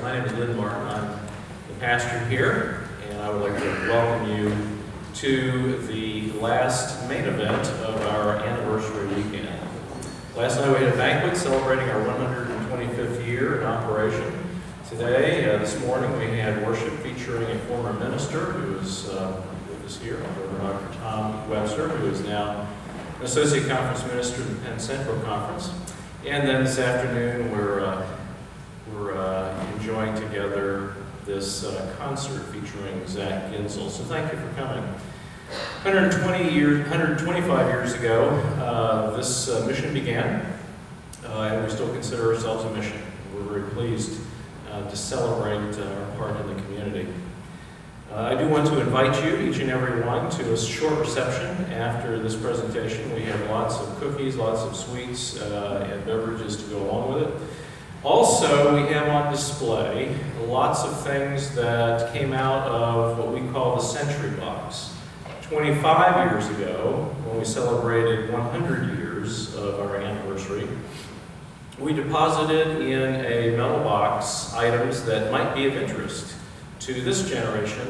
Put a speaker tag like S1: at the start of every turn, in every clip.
S1: My name is Lynn Martin. I'm the pastor here, and I would like to welcome you to the last main event of our anniversary weekend. Last night we had a banquet celebrating our 125th year in operation. Today, this morning, we had worship featuring a former minister who is with us here, Dr. Tom Webster, who is now an associate conference minister in the Penn Central Conference. And then this afternoon, we're enjoying together this concert featuring Zach Ginsel. So thank you for coming. 125 years ago, this mission began, and we still consider ourselves a mission. We're very pleased to celebrate our part in the community. I do want to invite you, each and every one, to a short reception after this presentation. We have lots of cookies, lots of sweets, and beverages to go along with it. Also, we have on display lots of things that came out of what we call the Century Box. 25 years ago, when we celebrated 100 years of our anniversary, we deposited in a metal box items that might be of interest to this generation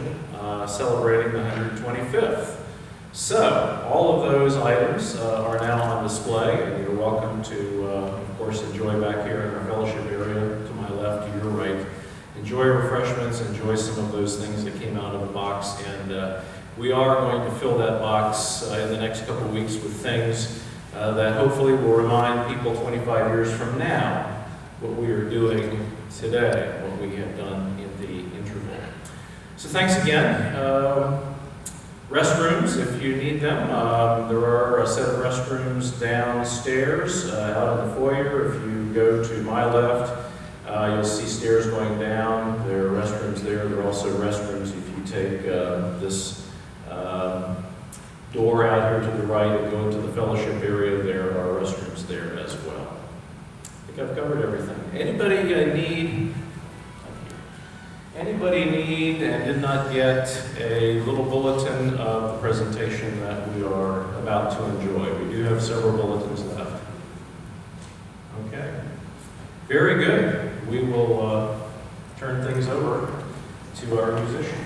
S1: celebrating the 125th. So, all of those items are now on display, and you're welcome to, of course, enjoy back here in our fellowship area, to my left, to your right. Enjoy refreshments, enjoy some of those things that came out of the box, and we are going to fill that box in the next couple of weeks with things that hopefully will remind people 25 years from now what we are doing today, what we have done in the interval. So thanks again. Restrooms, if you need them. There are a set of restrooms downstairs, out in the foyer. If you go to my left, you'll see stairs going down. There are restrooms there. There are also restrooms if you take this door out here to the right and go into the fellowship area. There are restrooms there as well. I think I've covered everything. Anybody need and did not get a little bulletin of the presentation that we are about to enjoy? We do have several bulletins left. Okay. Very good. We will turn things over to our musician.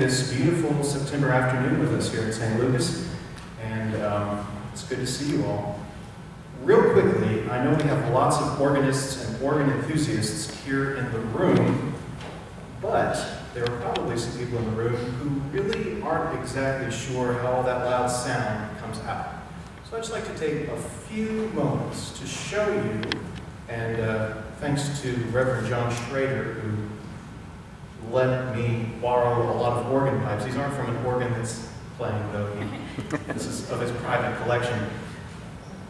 S2: this beautiful September afternoon with us here at St. Lucas, and it's good to see you all. Real quickly, I know we have lots of organists and organ enthusiasts here in the room, but there are probably some people in the room who really aren't exactly sure how all that loud sound comes out. So I'd just like to take a few moments to show you, and thanks to Reverend John Schrader, who let me borrow a lot of organ pipes. These aren't from an organ that's playing, though. This is of his private collection.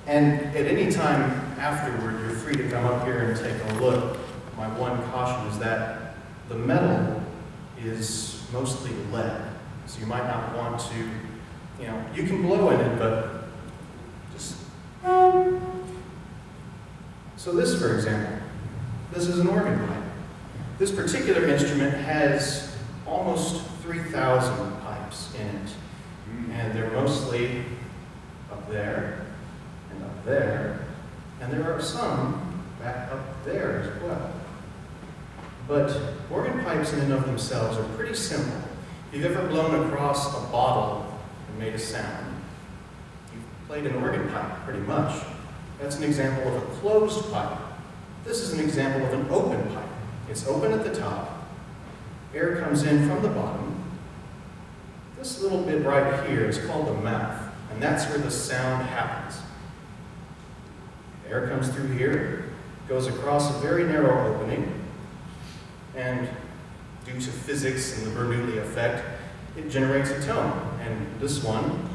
S2: And at any time afterward, you're free to come up here and take a look. My one caution is that the metal is mostly lead, so you might not want to, you can blow in it, but just... So this, for example, this is an organ pipe. This particular instrument has almost 3,000 pipes in it, and they're mostly up there, and up there, and there are some back up there as well. But organ pipes in and of themselves are pretty simple. If you've ever blown across a bottle and made a sound, you've played an organ pipe pretty much. That's an example of a closed pipe. This is an example of an open pipe. It's open at the top. Air comes in from the bottom. This little bit right here is called the mouth, and that's where the sound happens. Air comes through here, goes across a very narrow opening, and due to physics and the Bernoulli effect, it generates a tone. And this one,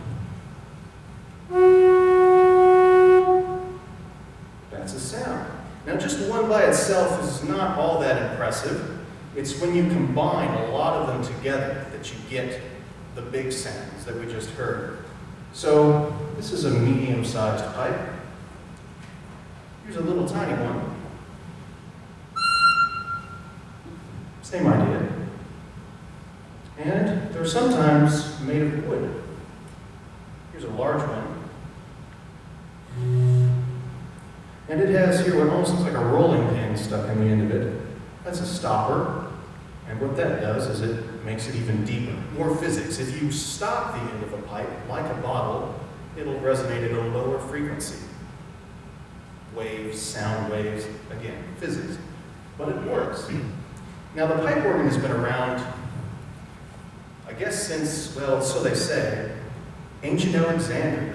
S2: that's a sound. Now, just one by itself is not all that impressive. It's when you combine a lot of them together that you get the big sounds that we just heard. So, this is a medium-sized pipe. Here's a little tiny one. Same idea. And they're sometimes made of wood. Here's a large one. And it has here what almost looks like a rolling pin stuck in the end of it. That's a stopper. And what that does is it makes it even deeper. More physics. If you stop the end of a pipe, like a bottle, it'll resonate at a lower frequency. Waves, sound waves, again, physics. But it works. Now, the pipe organ has been around, I guess since, well, so they say, ancient Alexandria.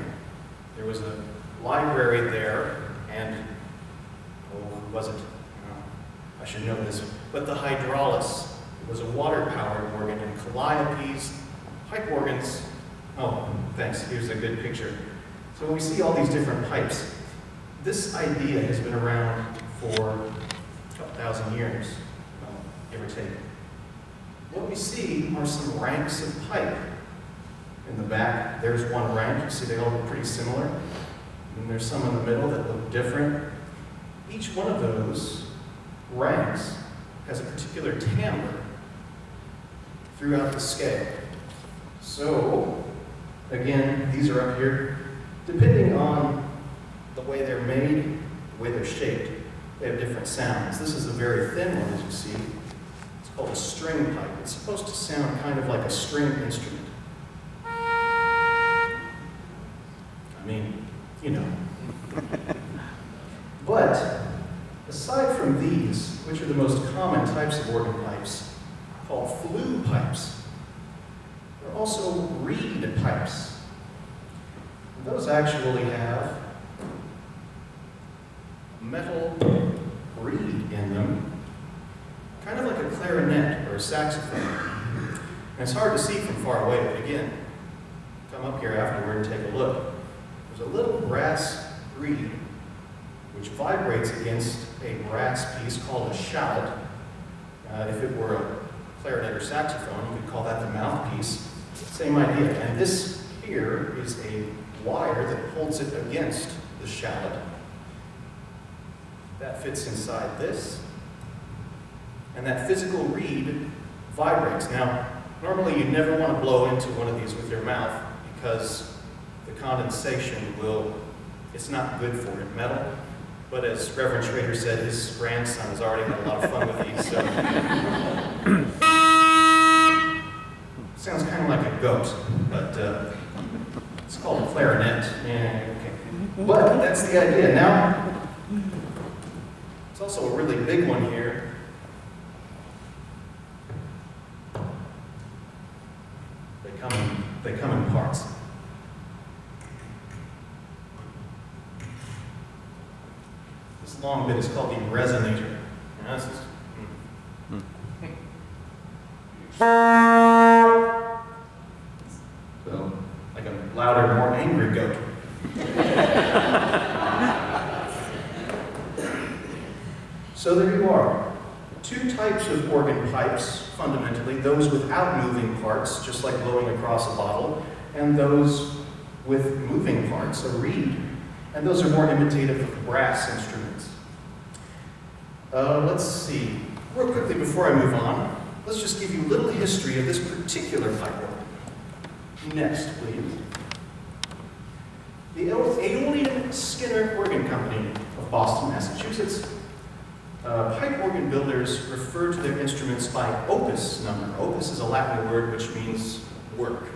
S2: There was a library there, and, who was it? I should know this, but the hydraulis. It was a water-powered organ, and calliopes, pipe organs, oh, thanks, here's a good picture. So we see all these different pipes. This idea has been around for a couple thousand years, give or take. What we see are some ranks of pipe. In the back, there's one rank. You see they all look pretty similar. And there's some in the middle that look different. Each one of those ranks has a particular timbre throughout the scale. So, again, these are up here. Depending on the way they're made, the way they're shaped, they have different sounds. This is a very thin one, as you see. It's called a string pipe. It's supposed to sound kind of like a string instrument. I mean, you know. But aside from these, which are the most common types of organ pipes, called flue pipes, there are also reed pipes. And those actually have metal reed in them, kind of like a clarinet or a saxophone. And it's hard to see from far away, but again, come up here afterward and take a look. There's a little brass reed which vibrates against a brass piece called a shallot. If it were a clarinet or saxophone, you could call that the mouthpiece. Same idea. And this here is a wire that holds it against the shallot. That fits inside this. And that physical reed vibrates. Now, normally you'd never want to blow into one of these with your mouth because the condensation it's not good for it, metal. But as Reverend Schrader said, his grandson has already had a lot of fun with these. Sounds kind of like a goat, but it's called a clarinet. Yeah, okay. But that's the idea. Now, it's also a really big one here. They come in parts. This long bit is called the resonator. Now, this is, so, like a louder, more angry goat. So there you are. Two types of organ pipes, fundamentally, those without moving parts, just like blowing across a bottle, and those with moving parts, a reed. And those are more imitative of brass instruments. Let's see. Real quickly before I move on, let's just give you a little history of this particular pipe organ. Next, please. The Aeolian Skinner Organ Company of Boston, Massachusetts. Pipe organ builders refer to their instruments by opus number. Opus is a Latin word which means work,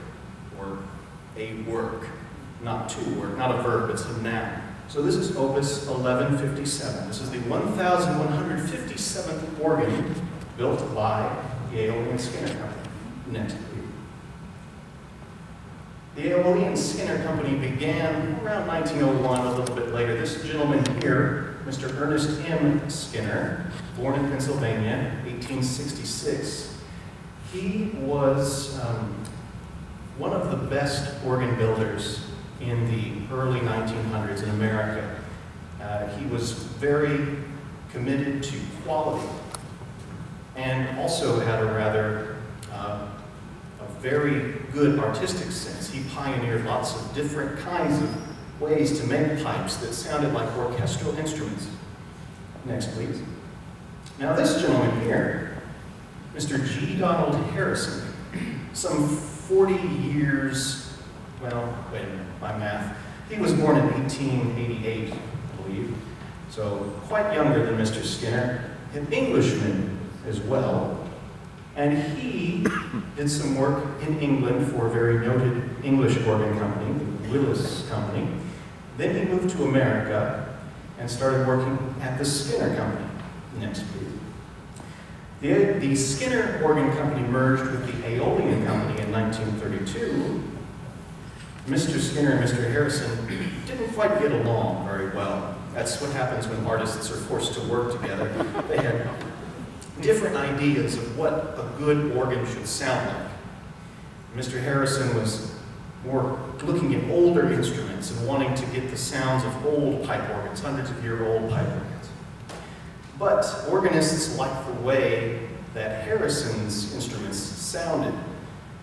S2: or a work, not to work, not a verb, it's a noun. So this is opus 1157. This is the 1157th organ built by the Aeolian Skinner Company. Next, please. The Aeolian Skinner Company began around 1901, a little bit later. This gentleman here, Mr. Ernest M. Skinner, born in Pennsylvania, 1866. He was one of the best organ builders in the early 1900s in America. He was very committed to quality and also had a very good artistic sense. He pioneered lots of different kinds of ways to make pipes that sounded like orchestral instruments. Next, please. Now this gentleman here, Mr. G. Donald Harrison, some 40 years, well, wait a minute, my math. He was born in 1888, I believe, so quite younger than Mr. Skinner, an Englishman as well. And he did some work in England for a very noted English organ company, the Willis Company. Then he moved to America and started working at the Skinner Company. Next, please. The Skinner Organ Company merged with the Aeolian Company in 1932. Mr. Skinner and Mr. Harrison didn't quite get along very well. That's what happens when artists are forced to work together. They had different ideas of what a good organ should sound like. Mr. Harrison was more looking at older instruments and wanting to get the sounds of old pipe organs, hundreds-of-year-old pipe organs. But organists liked the way that Harrison's instruments sounded.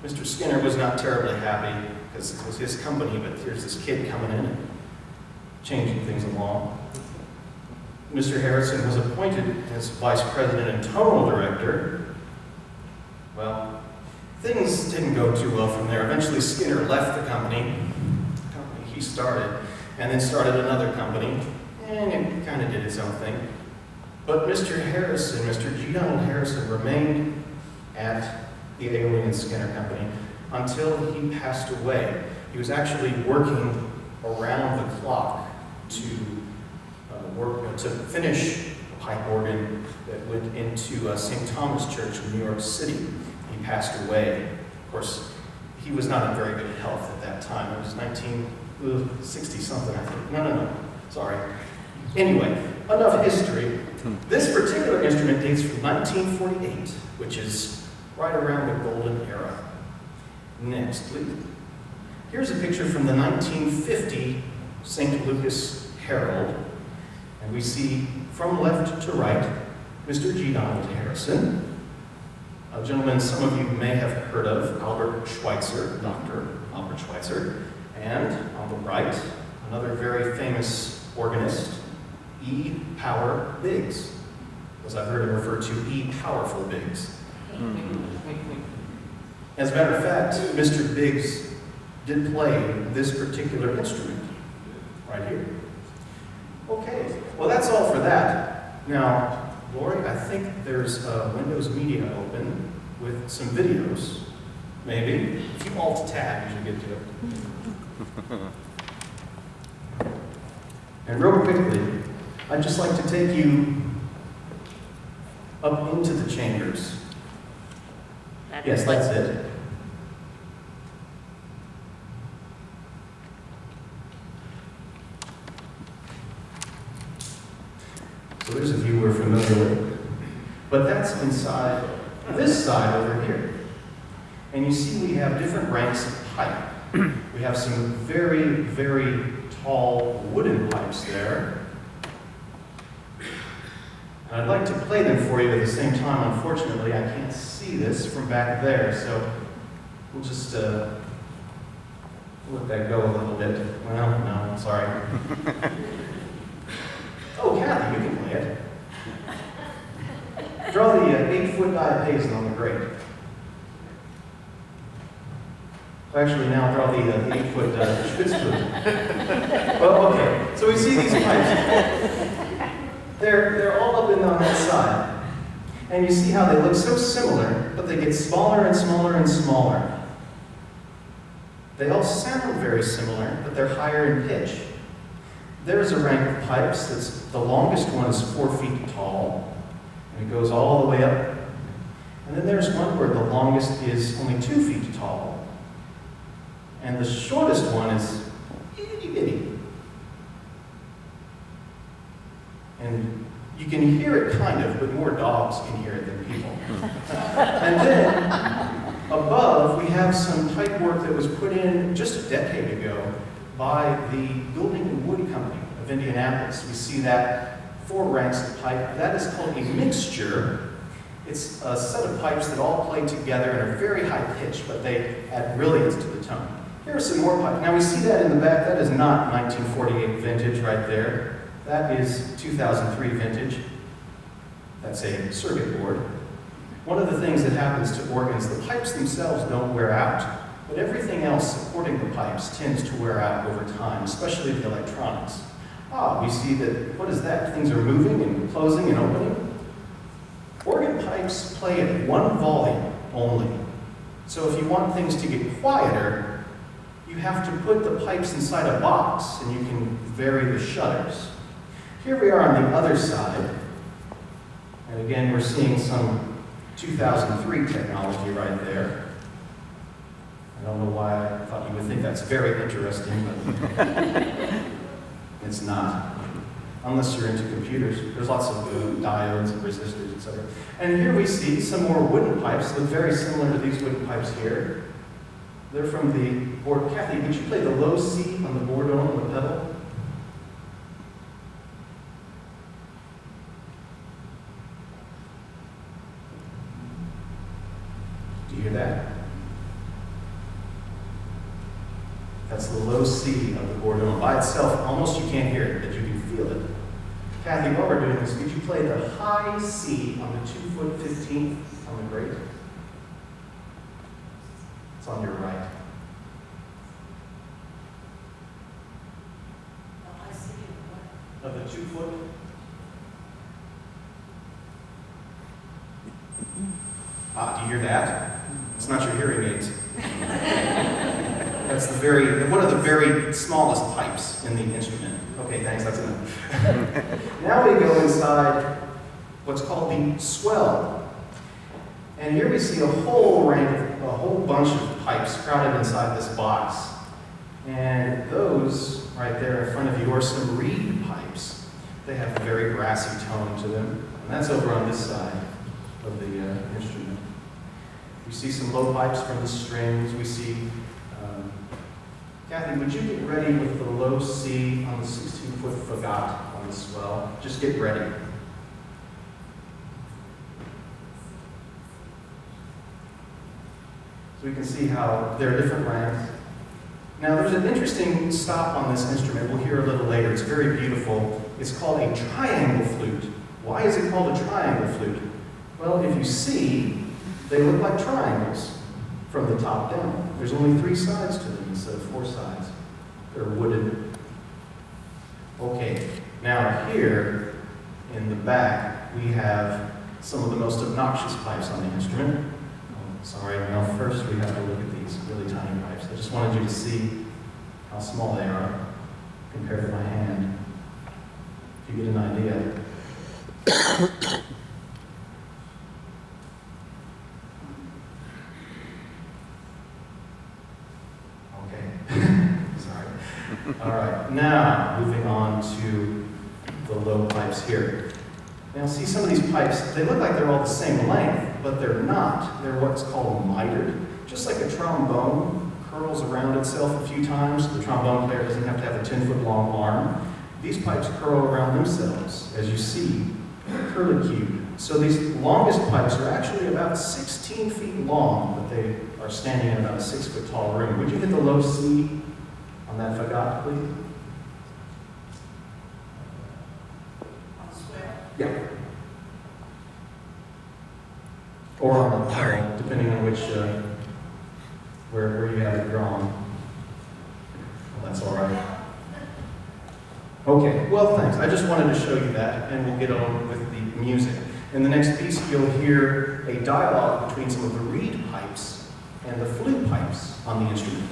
S2: Mr. Skinner was not terribly happy because it was his company, but here's this kid coming in and changing things along. Mr. Harrison was appointed as vice president and tonal director. Well, things didn't go too well from there. Eventually, Skinner left the company he started, and then started another company, and it kind of did its own thing. But Mr. Harrison, Mr. G. Donald Harrison, remained at the Aeolian Skinner Company until he passed away. He was actually working around the clock to finish a pipe organ that went into St. Thomas Church in New York City. He passed away. Of course, he was not in very good health at that time. It was 1960-something, I think. No, sorry. Anyway, enough history. This particular instrument dates from 1948, which is right around the golden era. Next, please. Here's a picture from the 1950 St. Lucas Herald. And we see from left to right, Mr. G. Donald Harrison, a gentleman some of you may have heard of, Albert Schweitzer, Dr. Albert Schweitzer. And on the right, another very famous organist, E. Power Biggs, as I've heard him referred to, E. Powerful Biggs. As a matter of fact, Mr. Biggs did play this particular instrument right here. Okay, well that's all for that. Now, Lori, I think there's Windows Media open with some videos. Maybe. If you Alt-Tab, you should get to it. And real quickly, I'd just like to take you up into the chambers. Yes, that's it. So there's a view we're familiar with. But that's inside this side over here. And you see we have different ranks of pipe. We have some very, very tall wooden pipes there. And I'd like to play them for you at the same time. Unfortunately, I can't see this from back there, so we'll just let that go a little bit. Well, no, sorry. Oh, Kathy, you can play it. Draw the 8-foot diapason on the grate. Actually, now draw the 8-foot Spitzboot. Well, okay. So we see these pipes. They're all up and on that side. And you see how they look so similar, but they get smaller and smaller and smaller. They all sound very similar, but they're higher in pitch. There's a rank of pipes the longest one is 4 feet tall, and it goes all the way up. And then there's one where the longest is only 2 feet tall. And the shortest one is itty bitty. And you can hear it kind of, but more dogs can hear it than people. And then above, we have some pipe work that was put in just a decade ago by the Building and Wood Company of Indianapolis. We see that 4 ranks of pipe. That is called a mixture. It's a set of pipes that all play together and are very high pitched, but they add brilliance to the tone. Here are some more pipes. Now we see that in the back. That is not 1948 vintage right there. That is 2003 vintage. That's a circuit board. One of the things that happens to organs, the pipes themselves don't wear out, but everything else supporting the pipes tends to wear out over time, especially the electronics. We see that, what is that? Things are moving and closing and opening. Organ pipes play at 1 volume only. So if you want things to get quieter, you have to put the pipes inside a box and you can vary the shutters. Here we are on the other side. And again, we're seeing some 2003 technology right there. I don't know why I thought you would think that's very interesting, but it's not. Unless you're into computers. There's lots of diodes and resistors, etc. And here we see some more wooden pipes that look very similar to these wooden pipes here. They're from the board. Kathy, would you play the low C on the board on the pedal? Do you hear that? That's the low C of the bourdon. By itself, almost you can't hear it, but you can feel it. Kathy, while we're doing this, could you play the high C on the 2-foot 15th on the grate? It's on your right.
S3: The high C of
S2: Of the 2-foot? Do you hear that? It's not your hearing aids. That's one of the very smallest pipes in the instrument. Okay, thanks, that's enough. Now we go inside what's called the swell. And here we see a whole bunch of pipes crowded inside this box. And those right there in front of you are some reed pipes. They have a very brassy tone to them. And that's over on this side of the instrument. We see some low pipes from the strings. We see, Kathy, would you get ready with the low C on the 16-foot fagot on the swell? Just get ready. So we can see how there are different ranks. Now there's an interesting stop on this instrument. We'll hear a little later. It's very beautiful. It's called a triangle flute. Why is it called a triangle flute? Well, if you see, they look like triangles from the top down. There's only 3 sides to them instead of 4 sides. They're wooden. Okay, now here in the back, we have some of the most obnoxious pipes on the instrument. I'll Sorry, now first we have to look at these really tiny pipes. I just wanted you to see how small they are compared to my hand. If you get an idea. Okay. Sorry. All right, now moving on to the low pipes here. Now see some of these pipes, they look like they're all the same length, but they're not. They're what's called mitered. Just like a trombone curls around itself a few times, the trombone player doesn't have to have a 10-foot long arm. These pipes curl around themselves, as you see, curlicue. So these longest pipes are actually about 16 feet long, but they are standing in about a 6-foot tall room. Would you hit the low C on that fagot, please?
S3: On the square.
S2: Yeah. Or on the pile, depending on which, where you have it drawn. Well, that's all right. Okay, well, thanks. I just wanted to show you that, and we'll get on with the music. In the next piece, you'll hear a dialogue between some of the reed pipes and the flute pipes on the instrument.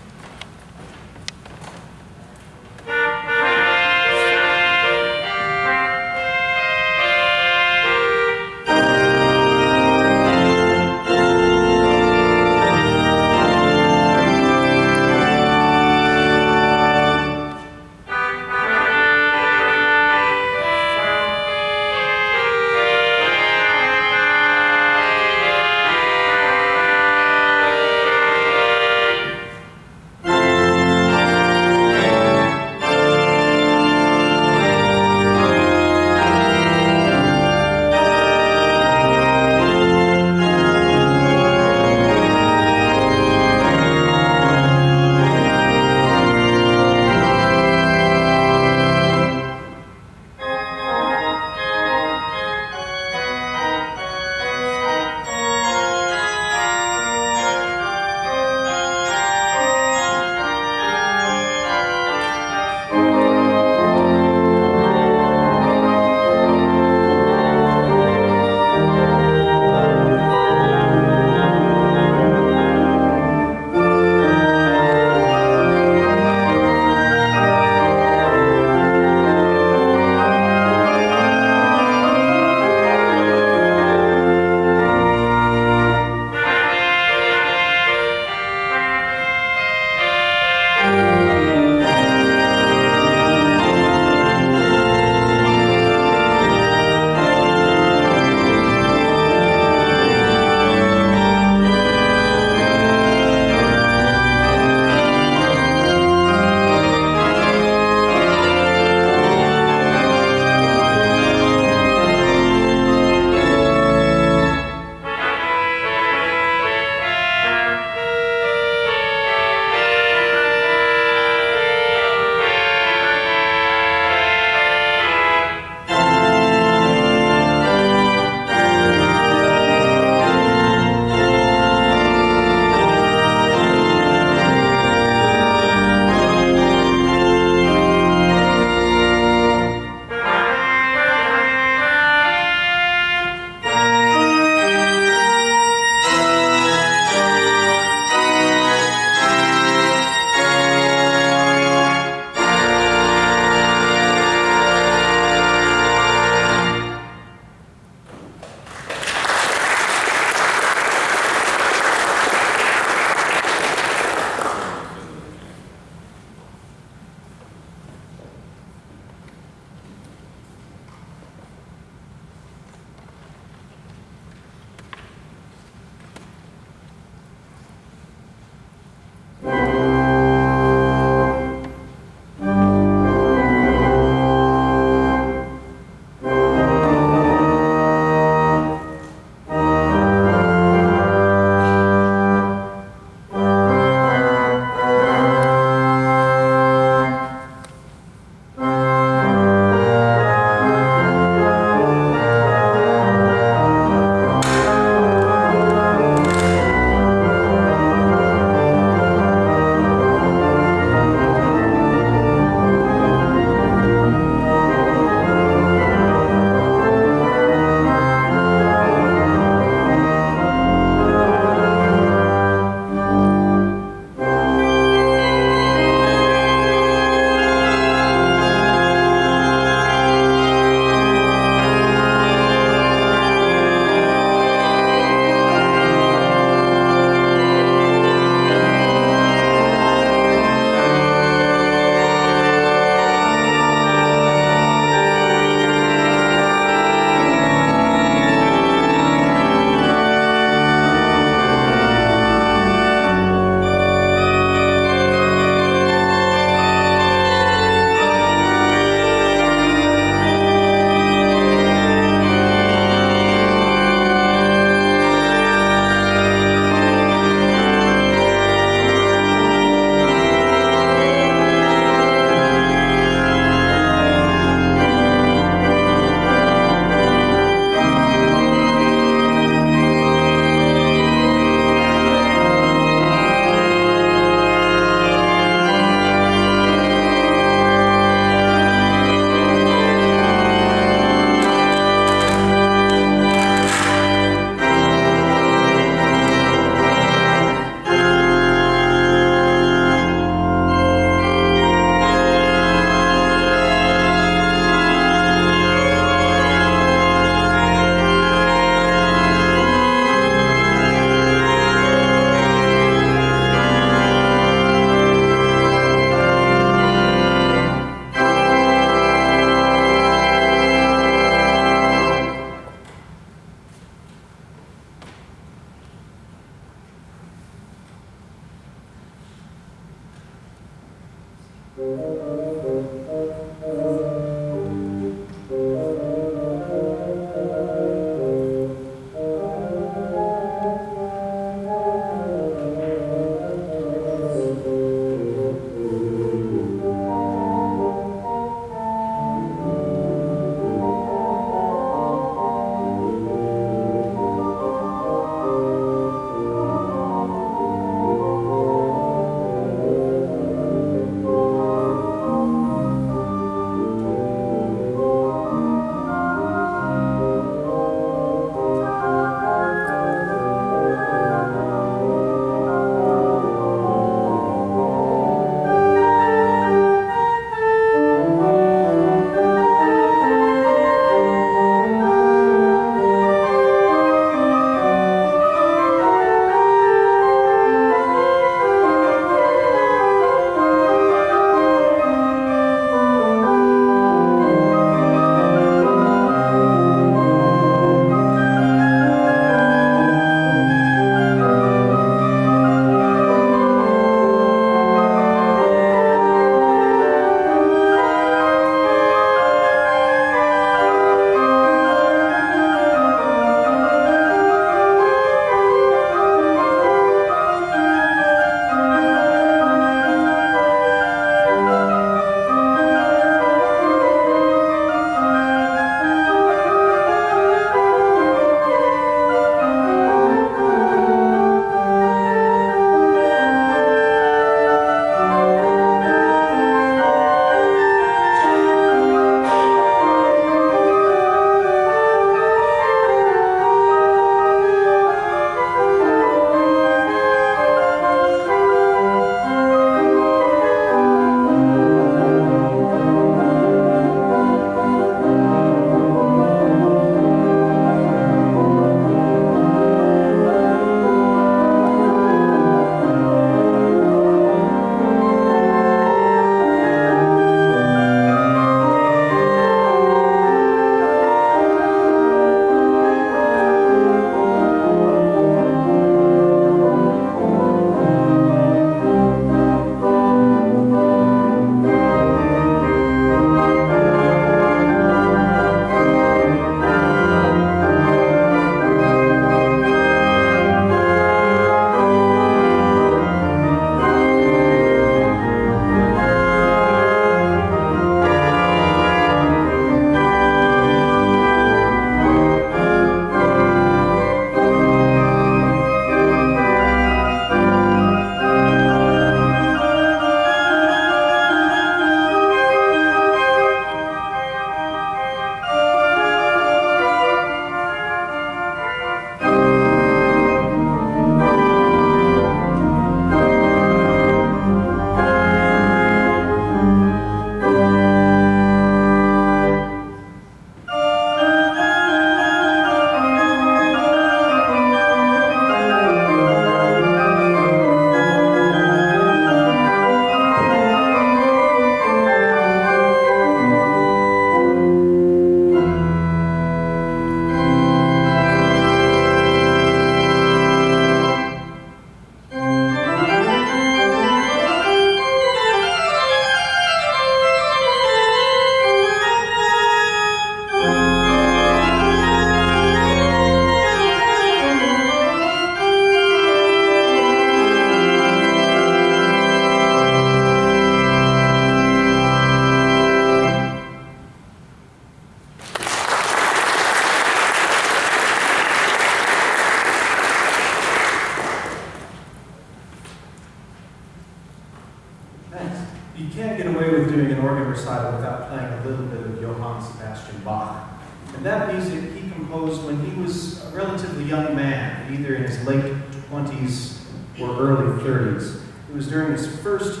S2: Johann Sebastian Bach. And that music he composed when he was a relatively young man, either in his late 20s or early 30s. It was during his first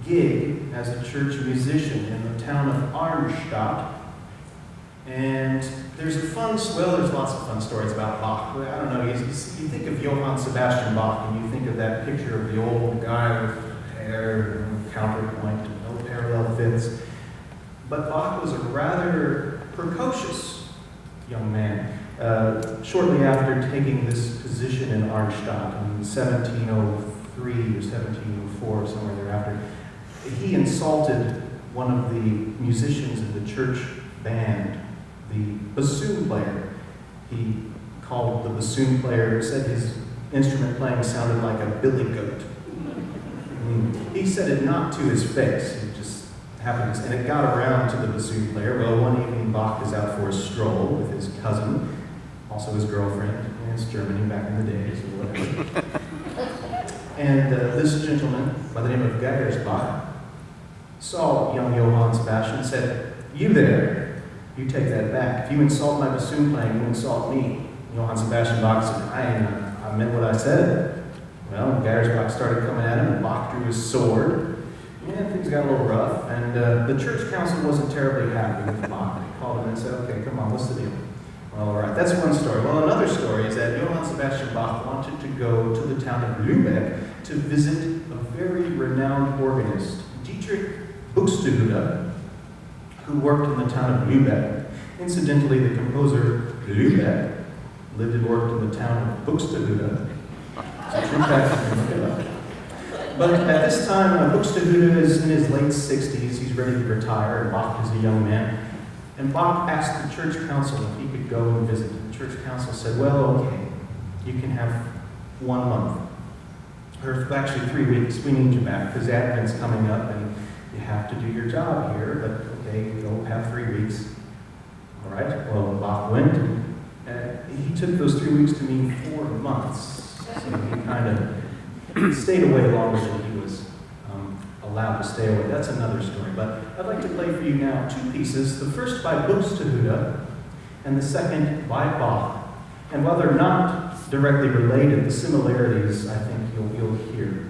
S2: gig as a church musician in the town of Arnstadt. And there's lots of fun stories about Bach. I don't know, you think of Johann Sebastian Bach and you think of that picture of the old guy with hair and counterpoint and no parallel fifths. But Bach was a rather precocious young man. Shortly after taking this position in Arnstadt in 1703 or 1704, somewhere thereafter, he insulted one of the musicians in the church band, the bassoon player. He called the bassoon player, said his instrument playing sounded like a billy goat. He said it not to his face, it just happened, and it got around to the bassoon player. Well, one evening Bach is out for a stroll with his cousin, also his girlfriend, and it's Germany back in the days or whatever. And this gentleman, by the name of Geigersbach, saw young Johann Sebastian and said, "You there, you take that back. If you insult my bassoon playing, you insult me." Johann Sebastian Bach said, I meant what I said. Well, Geigersbach started coming at him, and Bach drew his sword, and things got a little rough, and the church council wasn't terribly happy with Bach. They called him and said, "Okay, come on, what's the deal?" Well, all right, that's one story. Well, another story is that Johann Sebastian Bach wanted to go to the town of Lübeck to visit a very renowned organist, Dietrich Buxtehude, who worked in the town of Lübeck. Incidentally, the composer Lübeck lived and worked in the town of Buxtehude. It's a true fact. But at this time, Buxtehude is in his late 60s. He's ready to retire, and Bach is a young man. And Bach asked the church council if he could go and visit. The church council said, "Well, okay, you can have 1 month. Or actually 3 weeks. We need you back because Advent's coming up and you have to do your job here, but okay, go have 3 weeks." All right, well, Bach went, and he took those 3 weeks to mean 4 months. So he kind of stayed away longer than he was allowed to stay away. That's another story. But I'd like to play for you now 2 pieces. The first by Buxtehude, and the second by Bach. And while they're not directly related, the similarities I think you'll hear.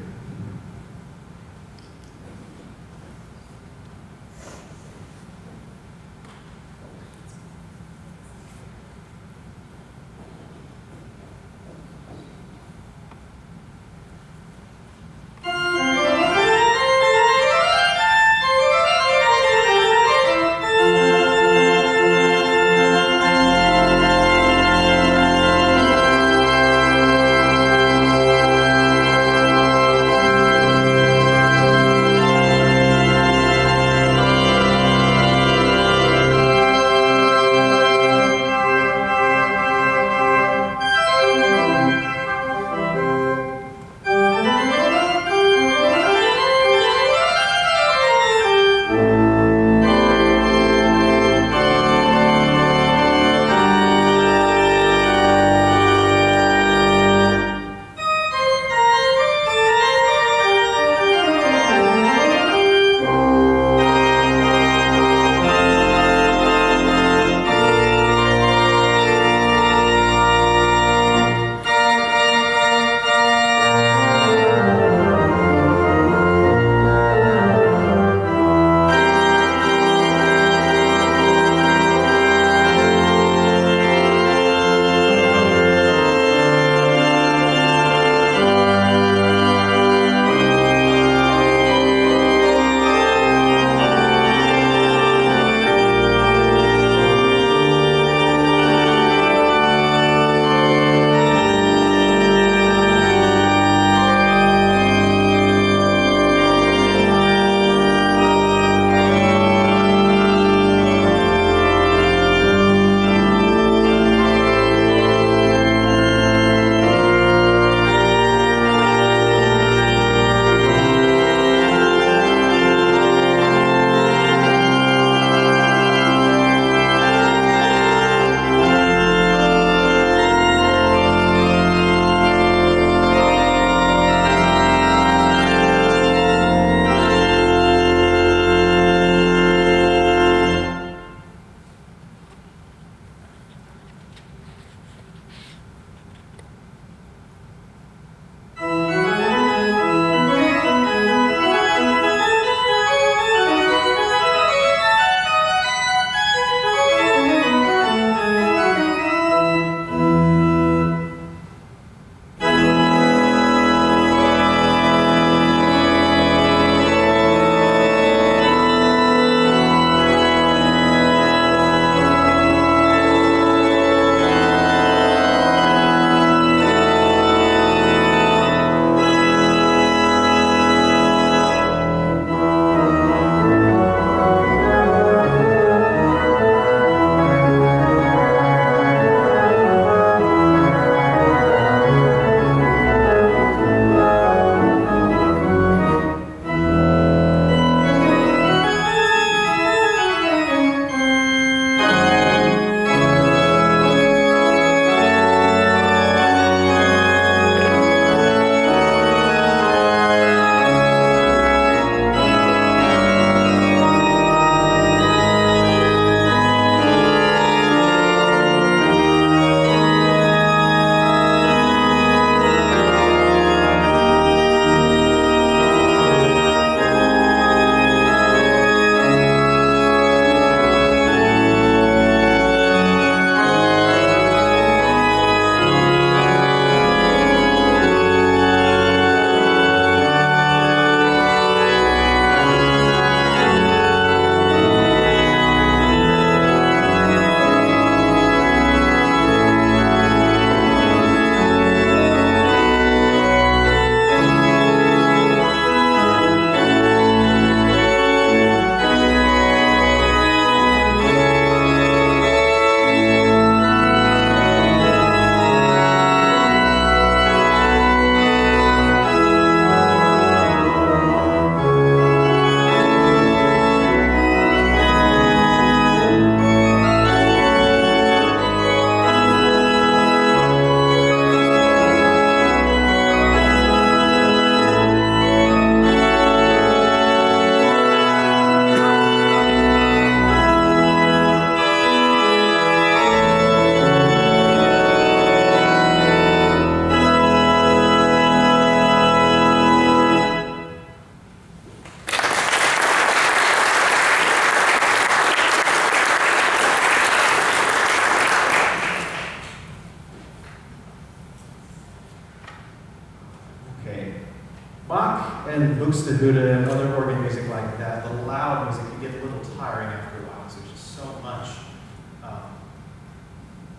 S2: Buxtehude and other organ music like that, the loud music can get a little tiring after a while because there's just so much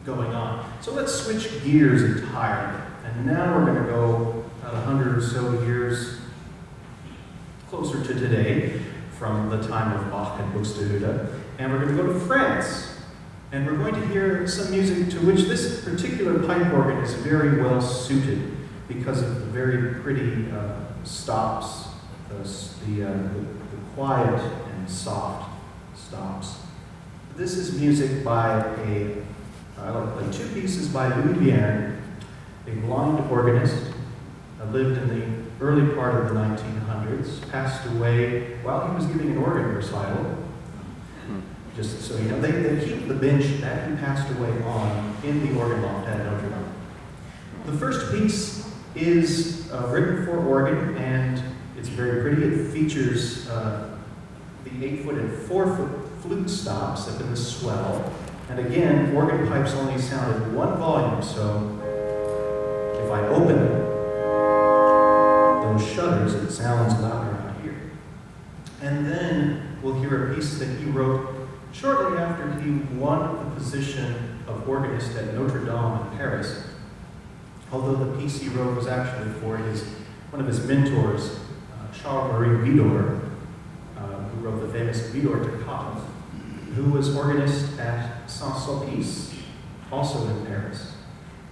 S2: going on. So let's switch gears entirely. And now we're going to go about 100 or so years closer to today from the time of Bach and Buxtehude. And we're going to go to France. And we're going to hear some music to which this particular pipe organ is very well suited because of the very pretty stops, the quiet and soft stops. This is music by I like to play two pieces by Louis Vierne, a blind organist, lived in the early part of the 1900s, passed away while he was giving an organ recital. Just so you know, they keep the bench that he passed away on in the organ loft at Notre Dame. The first piece is written for organ, and it's very pretty. It features the 8-foot and 4-foot flute stops up in the swell. And again, organ pipes only sound at one volume, so if I open those shutters, it sounds louder out here. And then we'll hear a piece that he wrote shortly after he won the position of organist at Notre Dame in Paris. Although the piece he wrote was actually for one of his mentors, Charles-Marie Widor, who wrote the famous Widor Toccata, who was organist at Saint-Sulpice, also in Paris.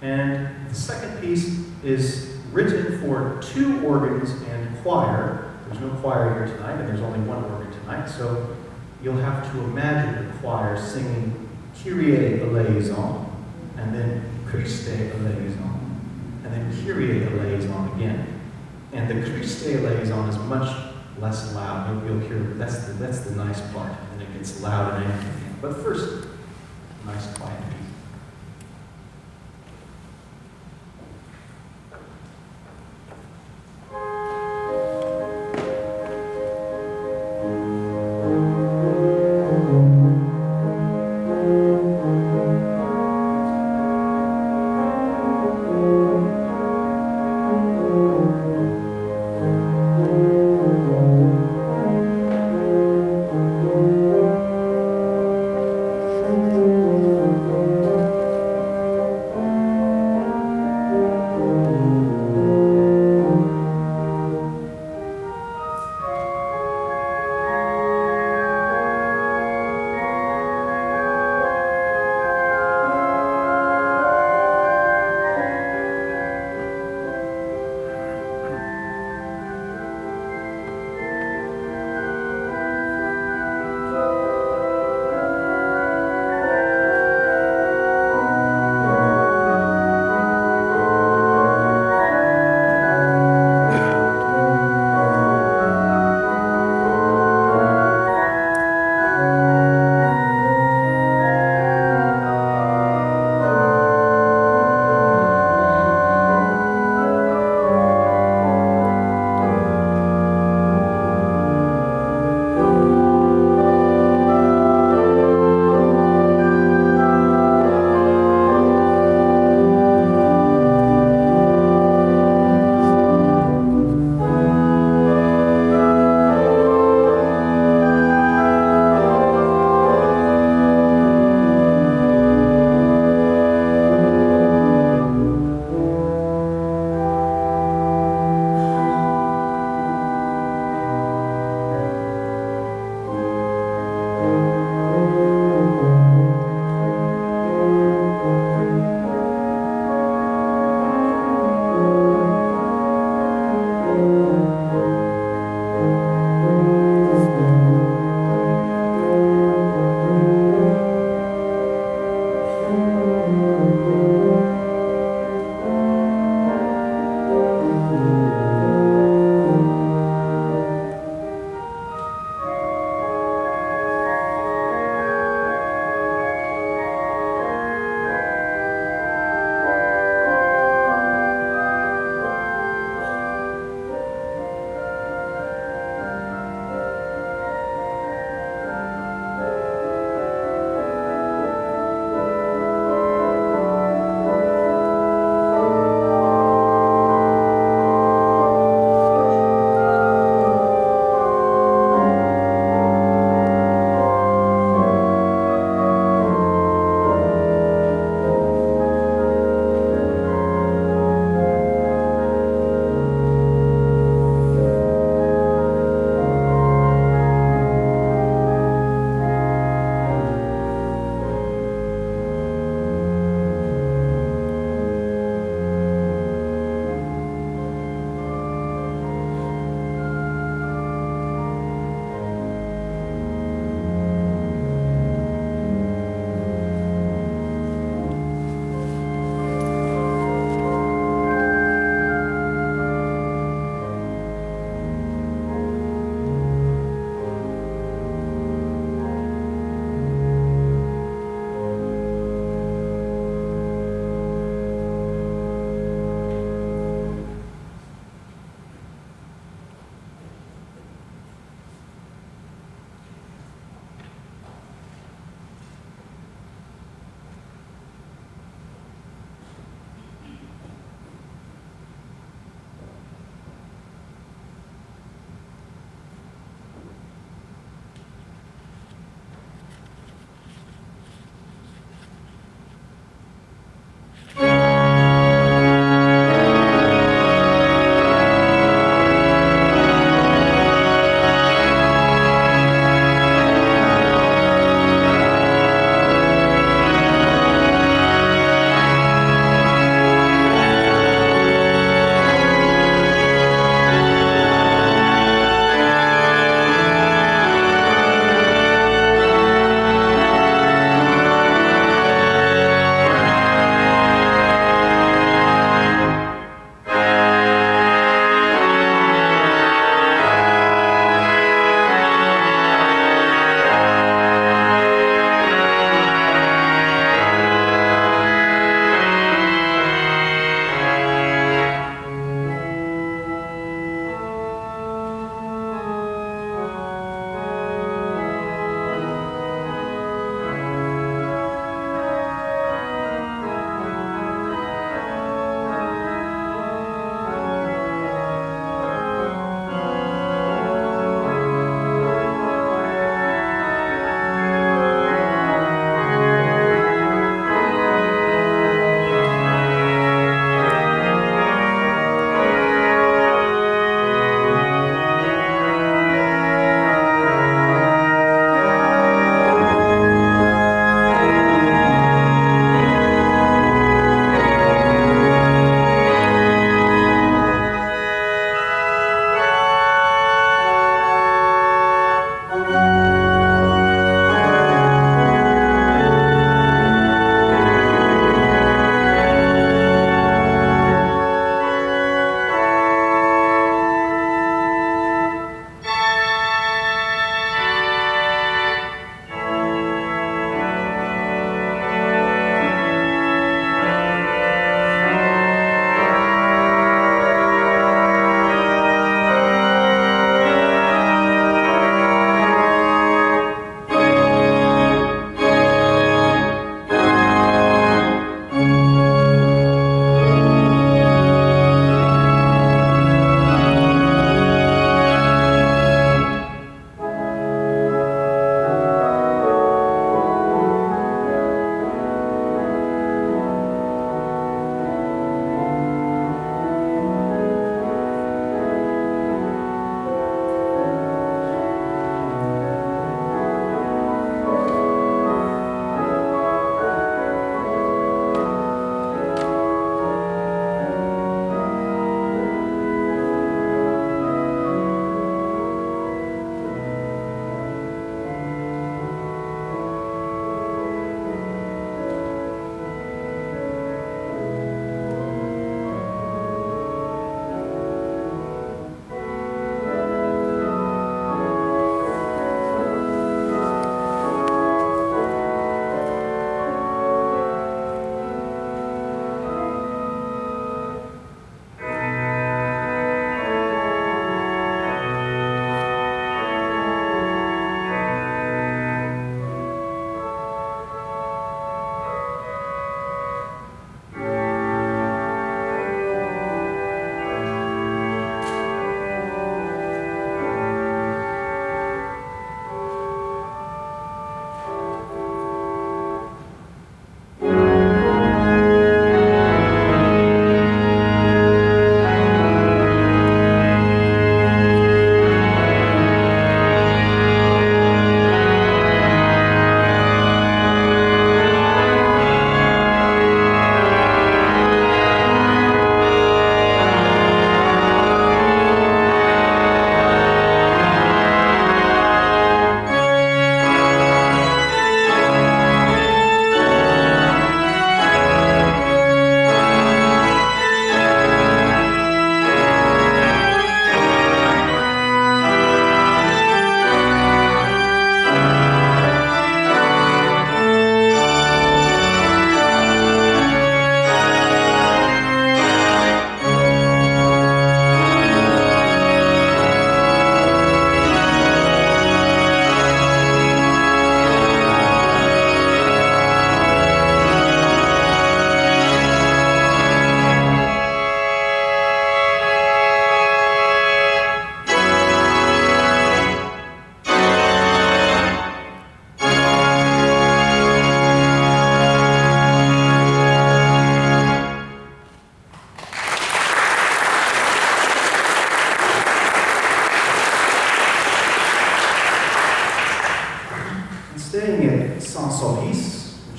S2: And the second piece is written for 2 organs and choir. There's no choir here tonight, and there's only 1 organ tonight, so you'll have to imagine the choir singing Kyrie eleison, and then Christe eleison, and then Kyrie eleison again. And the Christe eleison is much less loud. You'll hear that's the nice part, and then it gets loud and angry. But first, nice quiet piece.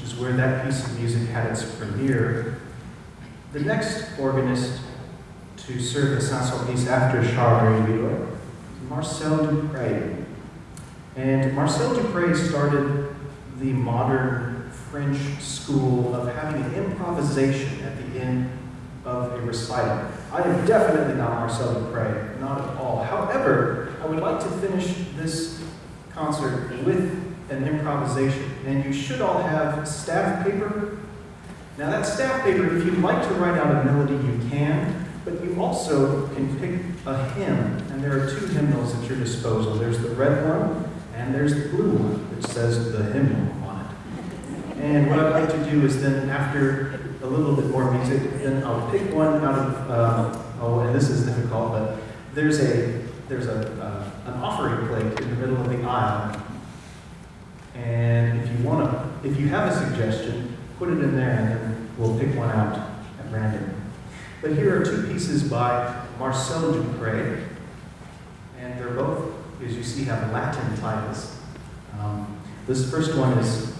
S2: is where that piece of music had its premiere. The next organist to serve as Saint-Sulpice after Charles Villard is Marcel Dupré. And Marcel Dupré started the modern French school of having an improvisation at the end of a recital. I am definitely not Marcel Dupré, not at all. However, I would like to finish this concert with an improvisation. And you should all have staff paper. Now that staff paper, if you'd like to write out a melody, you can, but you also can pick a hymn, and there are 2 hymnals at your disposal. There's the red one, and there's the blue one, which says the hymnal on it. And what I'd like to do is then, after a little bit more music, then I'll pick one out of, and this is difficult, but there's an offering plate in the middle of the aisle. And if you have a suggestion, put it in there and then we'll pick one out at random. But here are 2 pieces by Marcel Dupré, and they're both, as you see, have Latin titles. This first one is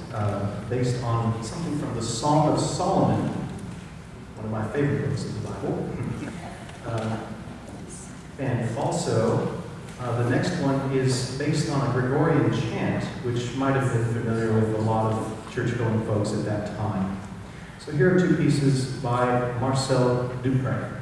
S2: based on something from the Song of Solomon, one of my favorite books of the Bible. And also, the next one is based on a Gregorian chant, which might have been familiar with a lot of church-going folks at that time. So here are 2 pieces by Marcel Dupré.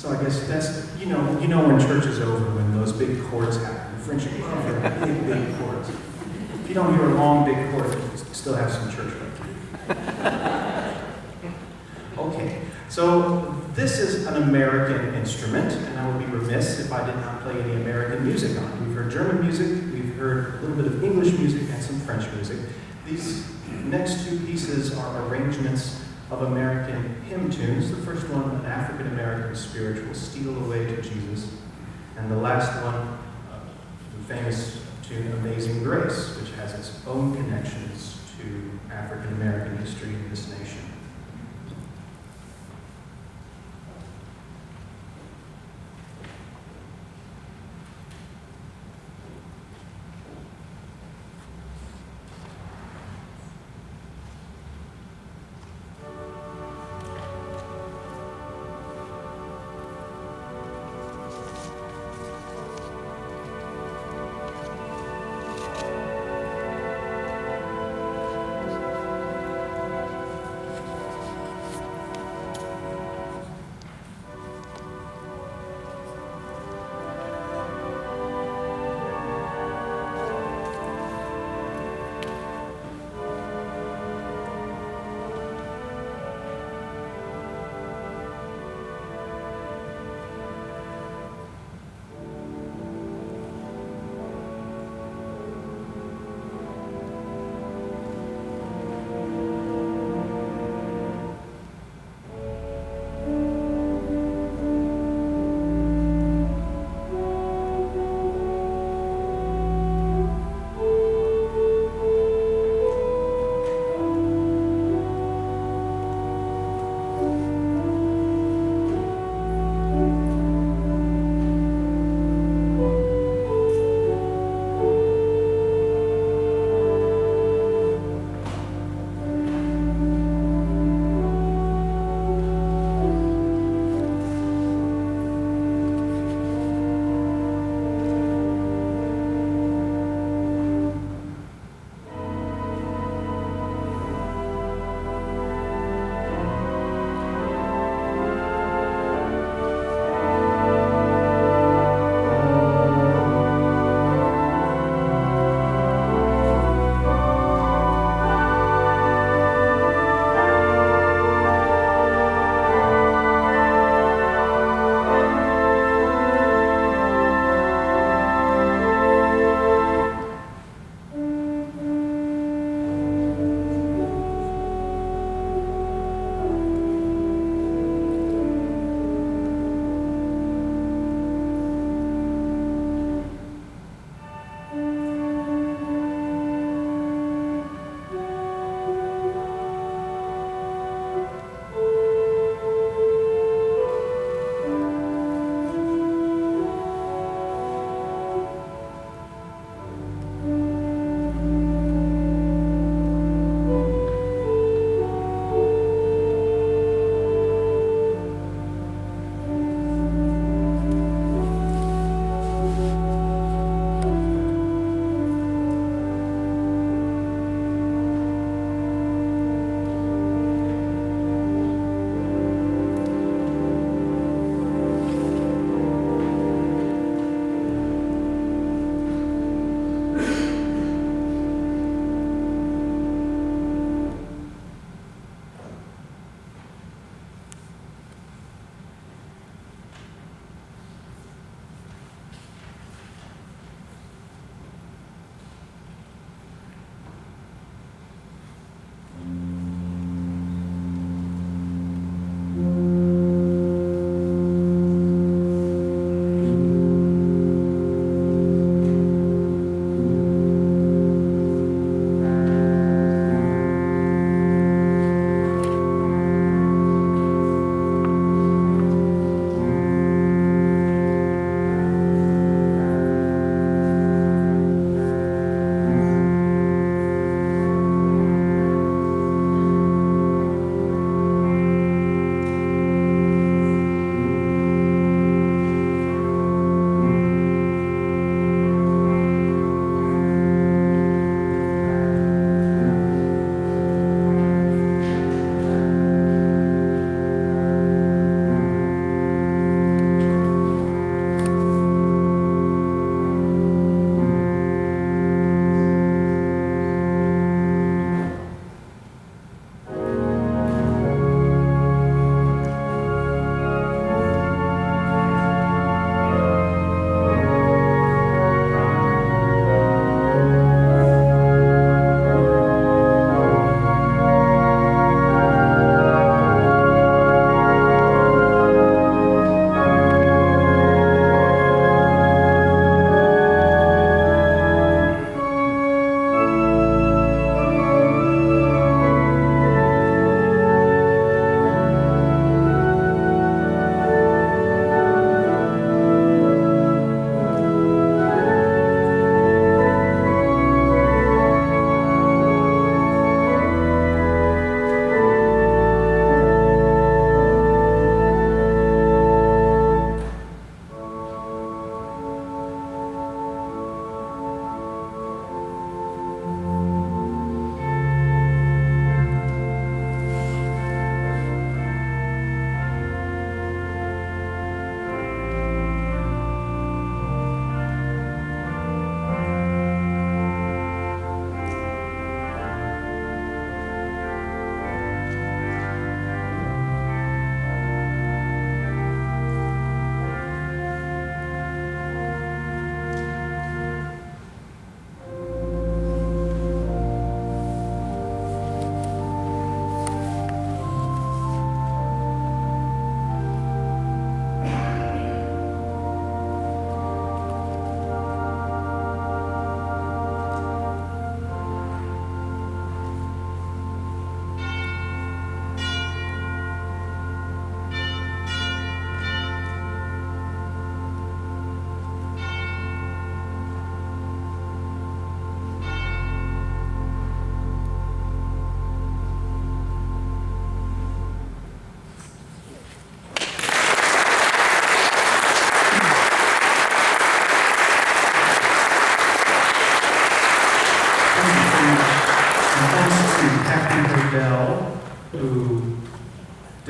S2: So I guess that's, you know when church is over, when those big chords happen. The French love their big chords. If you don't hear a long, big chord, you still have some church right. Okay, so this is an American instrument, and I would be remiss if I did not play any American music on it. We've heard German music, we've heard a little bit of English music, and some French music. These next two pieces are arrangements of American hymn tunes. The first one, an African-American spiritual, Steal Away to Jesus. And the last one, the famous tune, Amazing Grace, which has its own connections to African-American history in this nation.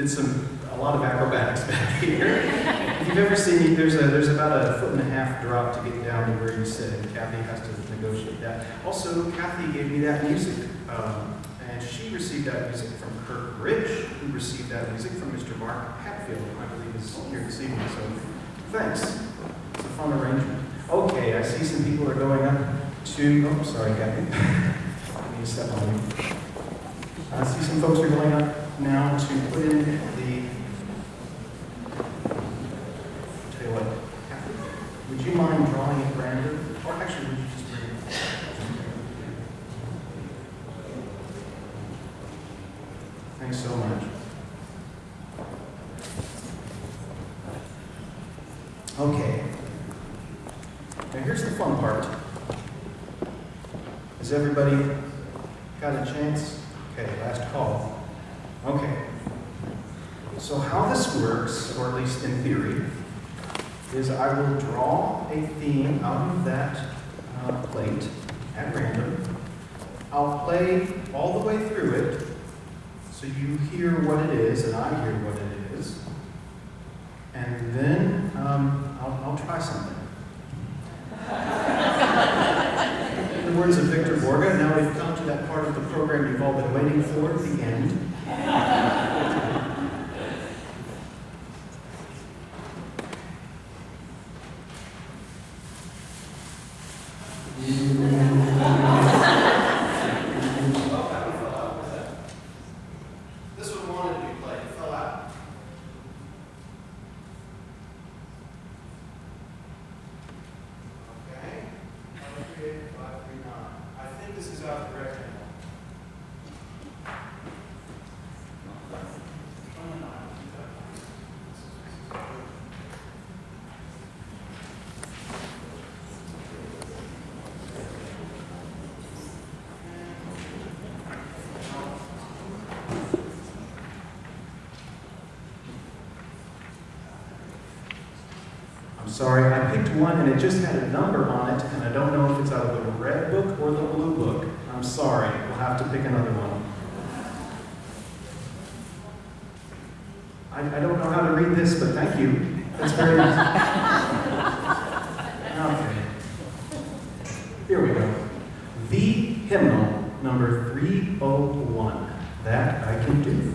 S2: did a lot of acrobatics back here. If you've ever seen, there's about a 1.5 foot drop to get down to where you sit, and Kathy has to negotiate that. Also, Kathy gave me that music, and she received that music from Kirk Rich, who received that music from Mr. Mark Hatfield, who I believe is here this evening, so thanks. It's a fun arrangement. Okay, I see some people are going up to, oh, sorry, Kathy. I need to step on you. I see some folks are going up now to put in the, tell you what, Kathy, would you mind drawing at random? Or actually, would you just bring it? Thanks so much. Okay. Now here's the fun part. Has everybody got a chance? Okay, last call. Okay. So how this works, or at least in theory, is I will draw a theme out of that plate at random. I'll play all the way through it, so you hear what it is and I hear what it is. And then I'll try something. In the words of Victor Borga, now we've come to that part of the program you've all been waiting for, the end. This one wanted to be played, it fell out. Okay. 538, 539. I think this is out of the rectangle. I'm sorry, I picked one and it just had a number on it, and I don't know if it's out of the red book or the blue book. I'm sorry, we'll have to pick another one. I don't know how to read this, but thank you. That's very nice. Okay. Here we go. The hymnal, number 301. That I can do.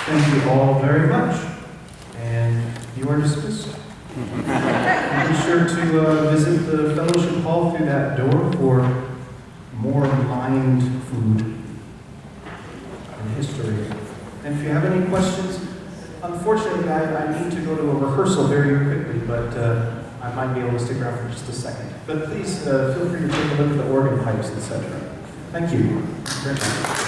S2: Thank you all very much. And you are dismissed. Be sure to visit the fellowship hall through that door for more mined food and history. And if you have any questions, unfortunately I need to go to a rehearsal very quickly, but I might be able to stick around for just a second. But please feel free to take a look at the organ pipes, etc. Thank you very much.